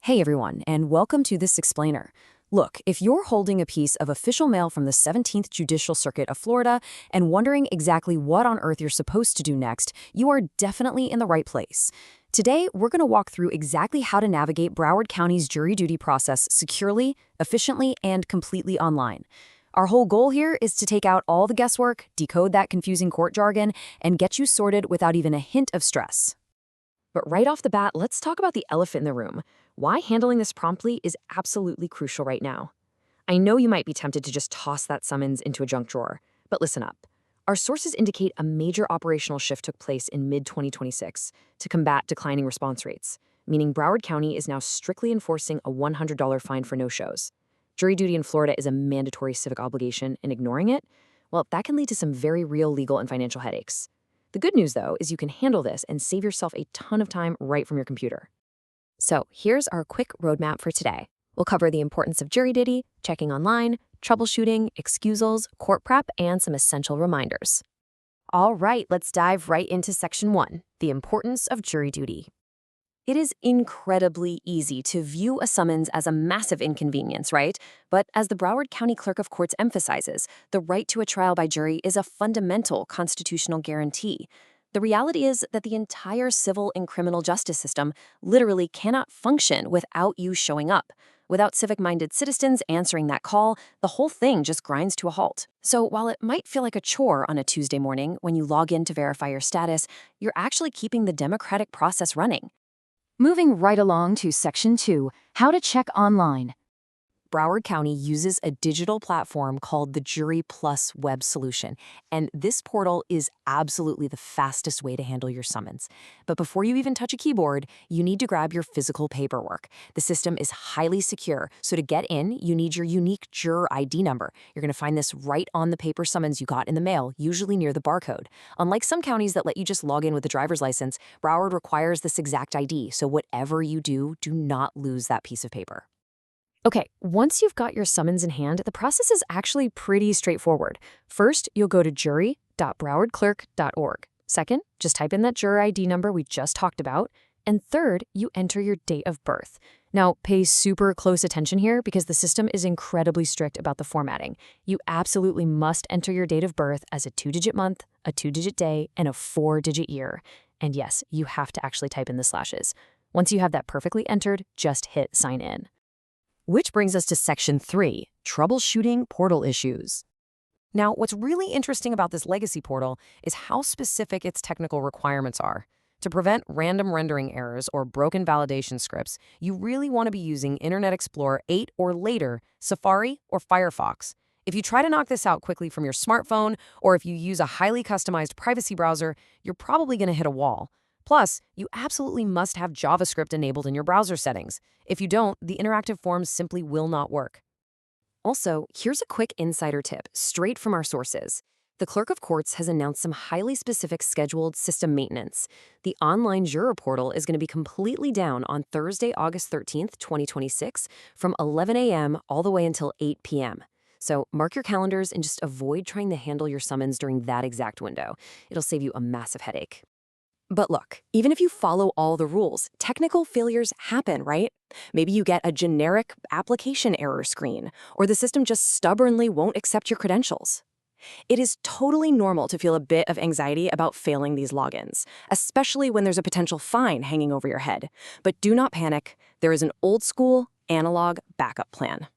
Hey everyone, and welcome to this explainer. Look, if you're holding a piece of official mail from the 17th Judicial Circuit of Florida and wondering exactly what on earth you're supposed to do next, you are definitely in the right place. Today, we're going to walk through exactly how to navigate Broward County's jury duty process securely, efficiently, and completely online. Our whole goal here is to take out all the guesswork, decode that confusing court jargon, and get you sorted without even a hint of stress. But right off the bat, let's talk about the elephant in the room. Why handling this promptly is absolutely crucial right now. I know you might be tempted to just toss that summons into a junk drawer, but listen up. Our sources indicate a major operational shift took place in mid-2026 to combat declining response rates, meaning Broward County is now strictly enforcing a $100 fine for no-shows. Jury duty in Florida is a mandatory civic obligation, and ignoring it, well, that can lead to some very real legal and financial headaches. The good news, though, is you can handle this and save yourself a ton of time right from your computer. So here's our quick roadmap for today. We'll cover the importance of jury duty, checking online, troubleshooting, excusals, court prep, and some essential reminders. All right, let's dive right into Section 1, the importance of jury duty. It is incredibly easy to view a summons as a massive inconvenience, right? But as the Broward County Clerk of Courts emphasizes, the right to a trial by jury is a fundamental constitutional guarantee. The reality is that the entire civil and criminal justice system literally cannot function without you showing up. Without civic-minded citizens answering that call, the whole thing just grinds to a halt. So while it might feel like a chore on a Tuesday morning when you log in to verify your status, you're actually keeping the democratic process running. Moving right along to Section 2, how to check online. Broward County uses a digital platform called the Jury Plus web solution, and this portal is absolutely the fastest way to handle your summons. But before you even touch a keyboard, you need to grab your physical paperwork. The system is highly secure, so to get in, you need your unique juror ID number. You're going to find this right on the paper summons you got in the mail, usually near the barcode. Unlike some counties that let you just log in with a driver's license, Broward requires this exact ID, so whatever you do, do not lose that piece of paper. Okay, once you've got your summons in hand, the process is actually pretty straightforward. First, you'll go to jury.browardclerk.org. Second, just type in that juror ID number we just talked about. And third, you enter your date of birth. Now, pay super close attention here because the system is incredibly strict about the formatting. You absolutely must enter your date of birth as a 2-digit month, a 2-digit day, and a 4-digit year. And yes, you have to actually type in the slashes. Once you have that perfectly entered, just hit sign in. Which brings us to Section 3, troubleshooting portal issues. Now, what's really interesting about this legacy portal is how specific its technical requirements are. To prevent random rendering errors or broken validation scripts, you really want to be using Internet Explorer 8 or later, Safari, or Firefox. If you try to knock this out quickly from your smartphone, or if you use a highly customized privacy browser, you're probably going to hit a wall. Plus, you absolutely must have JavaScript enabled in your browser settings. If you don't, the interactive forms simply will not work. Also, here's a quick insider tip, straight from our sources. The Clerk of Courts has announced some highly specific scheduled system maintenance. The online juror portal is going to be completely down on Thursday, August 13th, 2026, from 11 a.m. all the way until 8 p.m. So mark your calendars and just avoid trying to handle your summons during that exact window. It'll save you a massive headache. But look, even if you follow all the rules, technical failures happen, right? Maybe you get a generic application error screen, or the system just stubbornly won't accept your credentials. It is totally normal to feel a bit of anxiety about failing these logins, especially when there's a potential fine hanging over your head. But do not panic. There is an old-school, analog backup plan.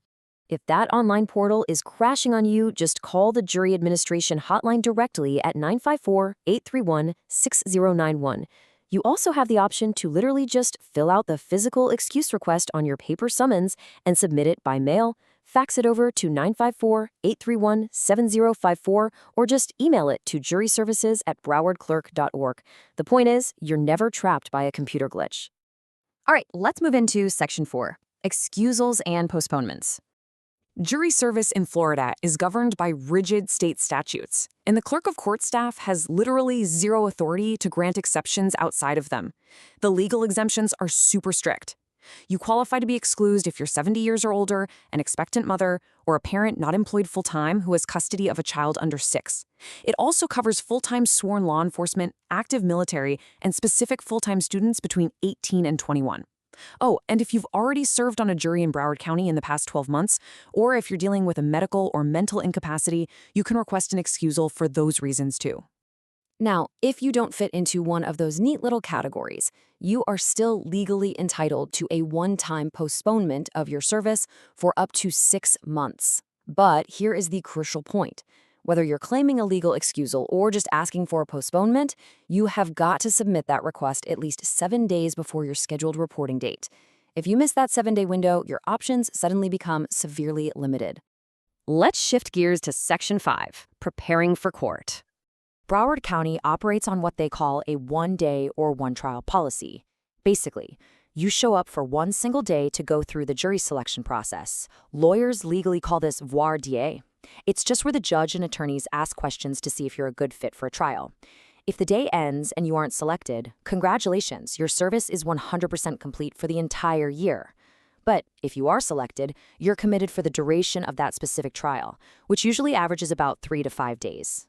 If that online portal is crashing on you, just call the Jury Administration hotline directly at 954-831-6091. You also have the option to literally just fill out the physical excuse request on your paper summons and submit it by mail, fax it over to 954-831-7054, or just email it to juryservices@browardclerk.org. The point is, you're never trapped by a computer glitch. All right, let's move into Section 4, excusals and postponements. Jury service in Florida is governed by rigid state statutes, and the Clerk of Court staff has literally zero authority to grant exceptions outside of them. The legal exemptions are super strict. You qualify to be excused if you're 70 years or older, an expectant mother, or a parent not employed full-time who has custody of a child under 6. It also covers full-time sworn law enforcement, active military, and specific full-time students between 18 and 21. Oh, and if you've already served on a jury in Broward County in the past 12 months, or if you're dealing with a medical or mental incapacity, you can request an excusal for those reasons too. Now, if you don't fit into one of those neat little categories, you are still legally entitled to a one-time postponement of your service for up to 6 months. But here is the crucial point. Whether you're claiming a legal excusal or just asking for a postponement, you have got to submit that request at least 7 days before your scheduled reporting date. If you miss that 7-day window, your options suddenly become severely limited. Let's shift gears to Section 5, Preparing for Court. Broward County operates on what they call a one-day or one-trial policy. Basically, you show up for one single day to go through the jury selection process. Lawyers legally call this voir dire. It's just where the judge and attorneys ask questions to see if you're a good fit for a trial. If the day ends and you aren't selected, congratulations, your service is 100% complete for the entire year. But if you are selected, you're committed for the duration of that specific trial, which usually averages about 3 to 5 days.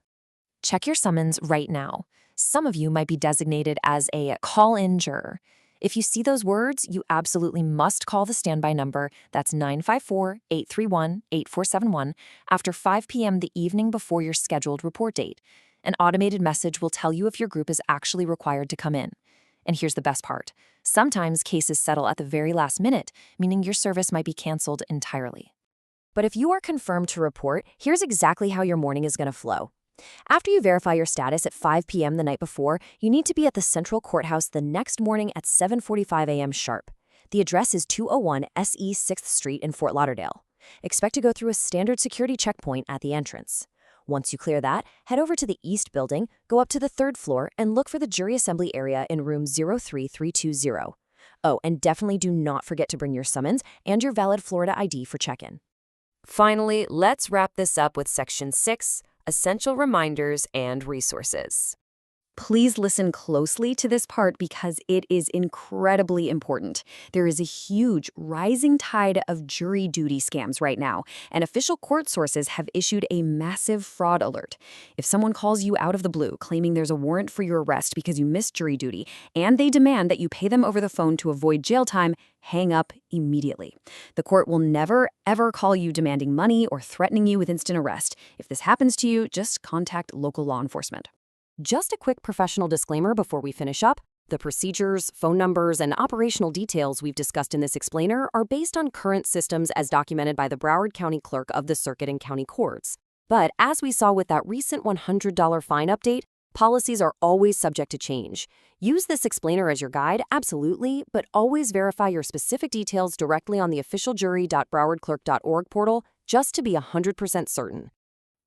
Check your summons right now. Some of you might be designated as a call-in juror. If you see those words, you absolutely must call the standby number, that's 954-831-8471, after 5 p.m. the evening before your scheduled report date. An automated message will tell you if your group is actually required to come in. And here's the best part. Sometimes cases settle at the very last minute, meaning your service might be canceled entirely. But if you are confirmed to report, here's exactly how your morning is going to flow. After you verify your status at 5 p.m. the night before, you need to be at the Central Courthouse the next morning at 7:45 a.m. sharp. The address is 201 SE 6th Street in Fort Lauderdale. Expect to go through a standard security checkpoint at the entrance. Once you clear that, head over to the East Building, go up to the 3rd floor, and look for the jury assembly area in room 03320. Oh, and definitely do not forget to bring your summons and your valid Florida ID for check-in. Finally, let's wrap this up with Section 6, Essential Reminders and Resources. Please listen closely to this part because it is incredibly important. There is a huge rising tide of jury duty scams right now, and official court sources have issued a massive fraud alert. If someone calls you out of the blue claiming there's a warrant for your arrest because you missed jury duty, and they demand that you pay them over the phone to avoid jail time, hang up immediately. The court will never, ever call you demanding money or threatening you with instant arrest. If this happens to you, just contact local law enforcement. Just a quick professional disclaimer before we finish up. The procedures, phone numbers, and operational details we've discussed in this explainer are based on current systems as documented by the Broward County Clerk of the Circuit and County Courts. But as we saw with that recent $100 fine update, policies are always subject to change. Use this explainer as your guide, absolutely, but always verify your specific details directly on the officialjury.browardclerk.org portal just to be 100% certain.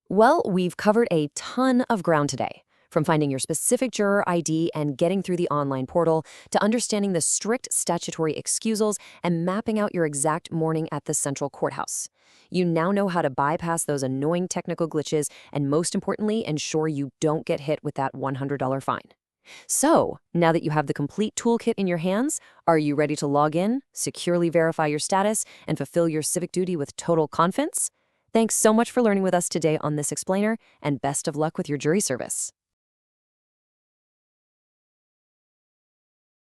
Well, we've covered a ton of ground today. From finding your specific juror ID and getting through the online portal, to understanding the strict statutory excusals and mapping out your exact morning at the Central Courthouse. You now know how to bypass those annoying technical glitches and, most importantly, ensure you don't get hit with that $100 fine. So, now that you have the complete toolkit in your hands, are you ready to log in, securely verify your status, and fulfill your civic duty with total confidence? Thanks so much for learning with us today on this explainer, and best of luck with your jury service.